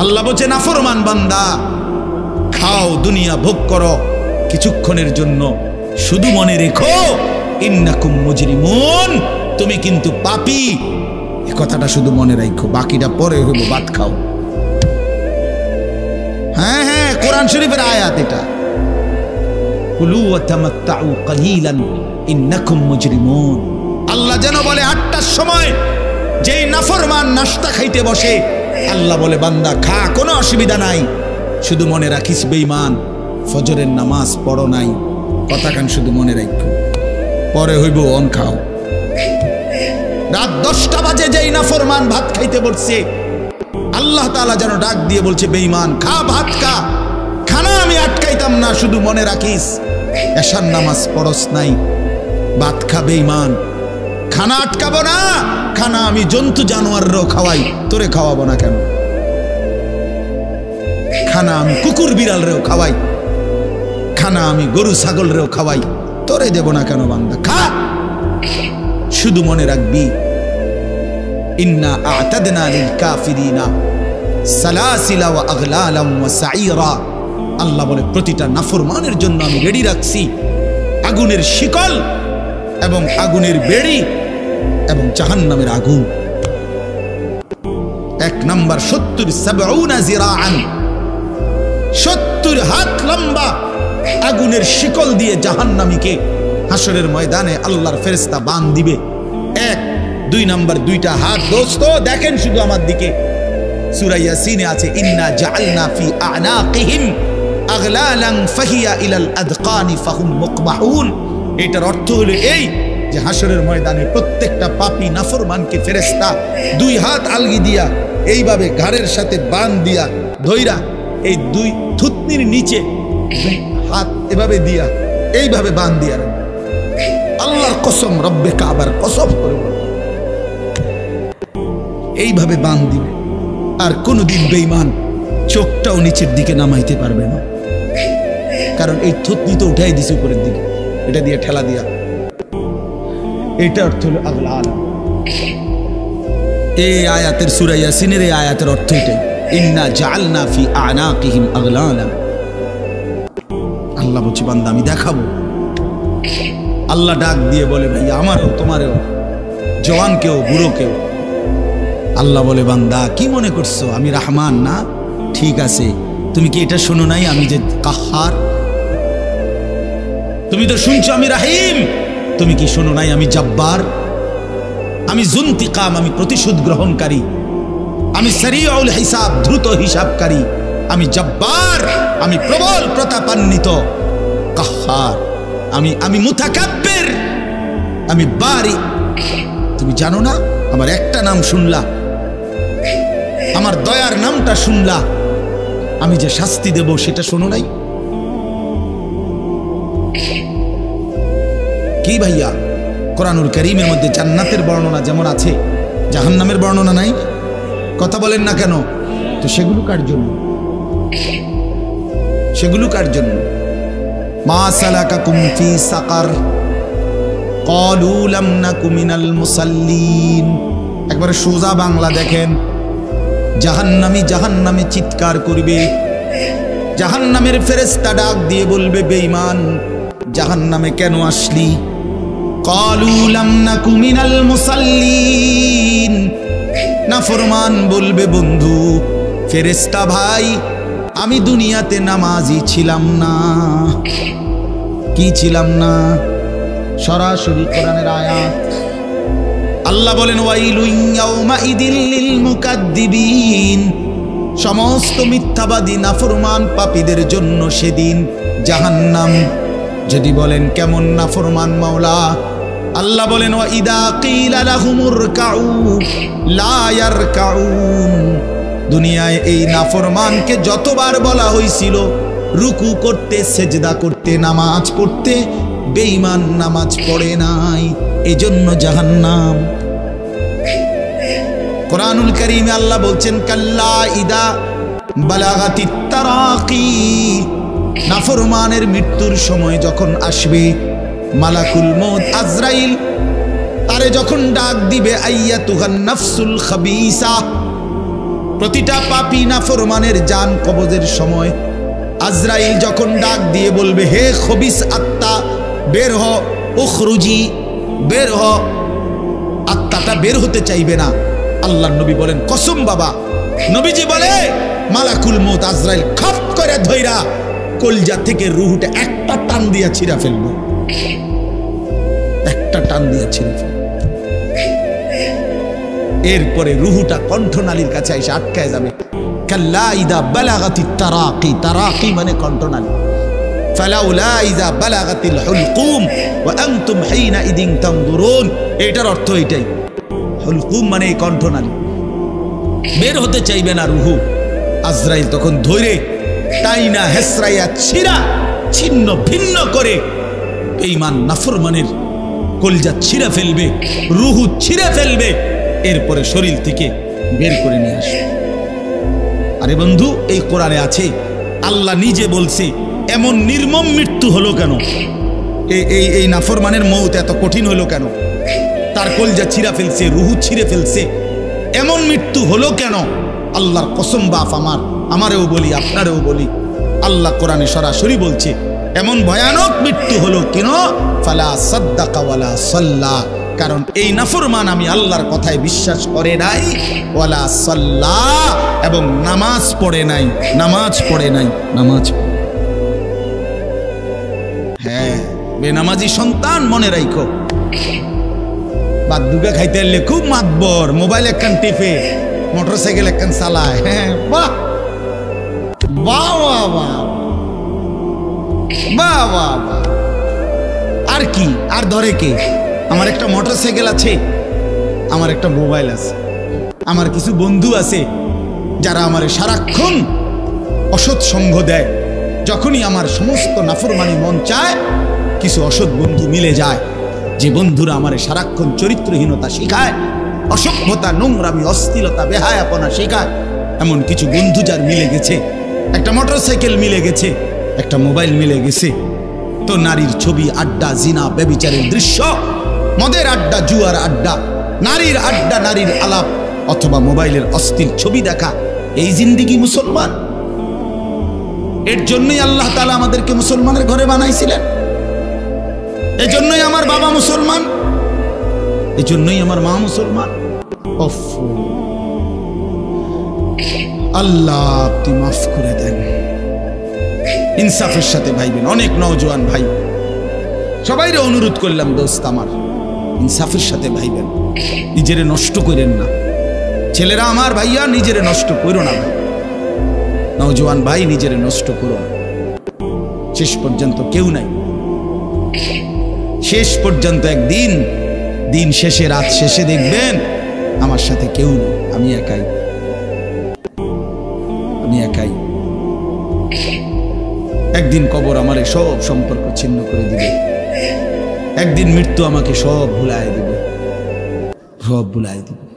আল্লাহ বলছে নাফরমান বান্দা খাও, দুনিয়া ভোগ করো কিছুক্ষণের জন্য, শুধু মনে রেখো ইন্নাকুম মুজরিমুন, তুমি কিন্তু পাপী। এই কথাটা শুধু মনে রাখো, বাকিটা পরে হইব, ভাত খাও। হ্যাঁ হ্যাঁ, কোরআন শরীফের আয়াত এটা। কুলু ওয়া তামাত্তাউ কালিলান ইন্নাকুম মুজরিমুন। আল্লাহ যেন বলে 8টার সময় যেই নাফরমান নাস্তা খাইতে বসে, আল্লাহ বলে বান্দা খা, কোনো অসুবিধা নাই, শুধু মনে রাখিস বেঈমান ফজরের নামাজ পড়ো নাই। কথাখান শুধু মনে রাখো, পরে হইব অন খাও। রাত 10টা বাজে যেই নাফরমান ভাত খাইতে বসছে, আল্লাহ তাআলা যেন ডাক দিয়ে বলছে বেঈমান খা, ভাত খা, খানা আমি আটকাইতাম না, শুধু মনে রাখিস এশার নামাজ পড়স নাই, ভাত খা বেঈমান। খানা আটকাবো না, খানা আমি জন্তু জানোয়াররাও খাওয়াই, তোরে খাওয়াবো না কেন? খানা আমি কুকুর বিড়ালরেও খাওয়াই, খানা আমি গরু ছাগলরেও খাওয়াই, তোরে দেব না কেন বান্দা? খা, শুধু মনে রাখবি ইন্না আ'তাদনা লিল কাফিরিনা সালাসিলা ওয়া আগলালাম ওয়া সাঈরা। আল্লাহ বলে প্রতিটা নাফরমানের জন্য আমি রেডি রাখছি আগুনের শিকল এবং আগুনের বেড়ি এবং জাহান্নামের আগুন। 1 নাম্বার 70 জিরাআন, 70 হাত লম্বা আগুনের শিকল দিয়ে জাহান্নামীকে হাসরের ময়দানে আল্লাহর ফেরেশতা বাঁধ দিবে। 1 2 নাম্বার 2টা হাত। দোস্ত দেখেন শুধু আমার দিকে, সূরা ইয়াসিনে আছে ইন্না জাআলনা ফি আ'নাকিহিম আগলালান ফাহিয়া ইলাল আদকানি ফাহুম মুকমাহুন। এটার অর্থ হলো এই যে হাসরের ময়দানে প্রত্যেকটা পাপী নাফরমানকে ফেরেশতা 2 হাত আলগি দিয়া এইভাবে ঘাড়ের সাথে বাঁধ দিয়া ধইরা এই 2 থুতনির নিচে 2 হাত এভাবে দিয়া এইভাবে বাঁধ দিয়া, আল্লাহর কসম, রব্বে কাবার কসম করে এইভাবে বাঁধ দিবে। আর কোনদিন বেঈমান চোখটাও নিচের দিকে নামাইতে পারবে না, কারণ এই থুতনি তো উঠাই দিছে উপরের দিকে, এটা দিয়ে ঠেলা দিয়া। এটা অর্থ হলো আগলাল। এই আয়াতের সূরা ইয়াসিনের এই আয়াতের অর্থ এটাই, ইন্না জাআলনা ফি আ'নাকিহিম আগলালান। আল্লাহ বলছে বান্দা আমি দেখাবো। আল্লাহ ডাক দিয়ে বলে ভাই আমারও তোমারও, জওয়ানকেও বুড়োকেও। আল্লাহ বলে বান্দা কি মনে করছো আমি রহমান না? ঠিক আছে, তুমি কি এটা শোনো নাই আমি যে কাহ্হার? তুমি তো শুনছো আমি রাহিম, তুমি কি শোনো নাই আমি জব্বার? আমি যুনতিকাম, আমি প্রতিশোধ গ্রহণকারী, আমি সারিউল হিসাব, দ্রুত হিসাবকারী, আমি জব্বার, আমি প্রবল প্রতাপান্বিত, কাহ্হার, আমি মুতাকাব্বির, আমি বারি। তুমি জানো না? আমার একটা নাম শুনলা, আমার দয়ার নামটা শুনলা, আমি যে শাস্তি দেব সেটা শোনো নাই? কি ভাইয়া, কোরআনুল কারীমের মধ্যে জান্নাতের বর্ণনা যেমন আছে, জাহান্নামের বর্ণনা নাই? কথা বলেন না কেন? তো সেগুলো কার জন্য? সেগুলো কার জন্য? মা সালাকাকুম ফি সাকার ক্বালু লাম নাকু মিনাল মুসাল্লিন। একবারে সোজা বাংলা দেখেন, জাহান্নামী জাহান্নামে চিৎকার করবে, জাহান্নামের ফেরেশতা ডাক দিয়ে বলবে বেঈমান জাহান্নামে কেন আসলি? ক্বালু লাম নাকু মিনাল মুসাল্লিন। নাফরমান বলবে বন্ধু ফেরেশতা ভাই আমি দুনিয়াতে নামাজি ছিলাম না। কি ছিলাম না? সরাসরি কোরআনের আয়াত। আল্লাহ বলেন ওয়াইলুন ইয়াউমাইদিল লিল মুকাদ্দিবিন। সমস্ত মিথ্যাবাদী নাফরমান পাপীদের জন্য সেদিন জাহান্নাম। যদি বলেন কেমন নাফরমান মাওলা? আল্লাহ বলেন ওয়া ইদা কিলা লাহুমুর কাউ লা ইয়ারকাউন। দুনিয়ায় এই নাফরমানকে যতবার বলা হয়েছিল রুকু করতে, সেজদা করতে, নামাজ পড়তে, বেঈমান নামাজ পড়ে নাই, এজন্য জাহান্নাম। কোরআনুল কারীমে আল্লাহ বলছেন কাল্লা ইদা বালাগাতিত তারাকি। নাফরমানের মৃত্যুর সময় যখন আসবে, মালাকুল মউত আজরাইল তারে যখন ডাক দিবে আইয়াতুহান নাফসুল খাবিসা, প্রতিটা পাপী নাফরমানের জান কবজের সময় আজরাইল যখন ডাক দিয়ে বলবে, হে খবিস আত্মা বের হ, উখরুজি, বের হ, আত্মাটা বের হতে চাইবে না। আল্লাহর নবী বলেন, কসম বাবা। নবীজি বলে, মালাকুল মউত আজরাইল খপ করে ধইরা কলজা থেকে রুহুটা একটা টান দিয়া ছিঁড়া ফেলবে, একটা টান দিয়া ছিঁড়া ফেলবে। এরপরে রুহুটা কণ্ঠনালীর কাছে এসে আটকায় যাবে। কাল্লা ইদা বালাগাতিত তারাকি, তারাকি মানে কণ্ঠনালী। ফালাউলা ইদা বালাগাতিল হুলকুম ওয়া আনতুম হিনা ইদিন তানজুরুন, এটার অর্থ এটাই। হুলকুম মানে কণ্ঠনালী, বের হতে চাইবে না রুহু। আজরাইল তখন ধরে টাইনা হেসরাইয়া ছিঁড়া ছিন্ন ভিন্ন করে বেঈমান নাফরমানের কলজা ছিঁড়ে ফেলবে, রুহু ছিঁড়ে ফেলবে, এরপরে শরীর থেকে বের করে নিয়ে আসবে। আরে বন্ধু, এই কোরআনে আছে, আল্লাহ নিজে বলছে এমন নির্মম মৃত্যু হলো কেন? এই নাফরমানের মউত এত কঠিন হলো কেন? তার কলজা ছিঁড়া ফেলছে, রুহু ছিঁড়ে ফেলছে, এমন মৃত্যু হলো কেন? আল্লাহর কসম বাপ, আমারেও বলি, আপনারেও বলি, আল্লাহ কোরআনে সরাসরি বলছে এমন ভয়ানক মৃত্যু হলো কেন? ফালা সাদ্দাকা ওয়ালা সাল্লা, কারণ এই নাফরমান আমি আল্লাহর কথায় বিশ্বাস করে নাই, ওয়ালা সাল্লা, এবং নামাজ পড়ে নাই, নামাজ পড়ে নাই, নামাজ। হ্যাঁ, বেনামাজি সন্তান মনে রাখো, বাদ দুগা খাইতে এলে খুব মাতবর, মোবাইল একখান টিপে, মোটরসাইকেল একখান চালায়। হ্যাঁ, বাহ বাহ বাহ বাহ বাহ বাহ বাহ। আর কি, আর ধরে কে? আমার একটা মোটরসাইকেল আছে, আমার একটা মোবাইল আছে, আমার কিছু বন্ধু আছে যারা আমার সারাক্ষণ অসৎ সঙ্গ দেয়। যখনই আমার সমস্ত নাফরমানি মন চায়, কিছু অসৎ বন্ধু মিলে যায়, যে বন্ধুরা আমার সারাক্ষণ চরিত্রহীনতা শেখায়, অসভ্যতা, নোংরামি, অশ্লীলতা, বেহায়াপনা শেখায়। এমন কিছু বন্ধু যার মিলে গেছে, একটা মোটরসাইকেল মিলে গেছে, একটা মোবাইল মিলে গেছে, তো নারীর ছবি, আড্ডা, জিনা, ব্যভিচারের দৃশ্য, মদের আড্ডা, জুয়ার আড্ডা, নারীর আড্ডা, নারীর আলাপ, অথবা মোবাইলের অস্থির ছবি দেখা, এই জিন্দিগি মুসলমান? এর জন্যই আল্লাহ তাআলা আমাদেরকে মুসলমানের ঘরে বানাইছিলেন। এই জন্যই আমার বাবা মুসলমান, এই জন্যই আমার মা মুসলমান। আল্লাহ আপনি মাফ করে দেন, ইনসাফের সাথে ভাইবেন। অনেক নওজোয়ান ভাই, সবাইরে অনুরোধ করলাম, দোস্ত আমার, ইনসাফের সাথে ভাইবেন, নিজেরে নষ্ট করেন না। ছেলেরা আমার, ভাইয়া নিজেরে নষ্ট করো না ভাই, নওজোয়ান ভাই নিজেরে নষ্ট করো না। শেষ পর্যন্ত কেউ নাই, শেষ পর্যন্ত একদিন, দিন শেষে, রাত শেষে দেখবেন আমার সাথে কেউ নেই, আমি একাই, আমি একাই। একদিন কবর আমারে সব সম্পর্ক ছিন্ন করে দিবে, একদিন মৃত্যু আমাকে সব ভুলায় দিবে, সব ভুলায় দিবে।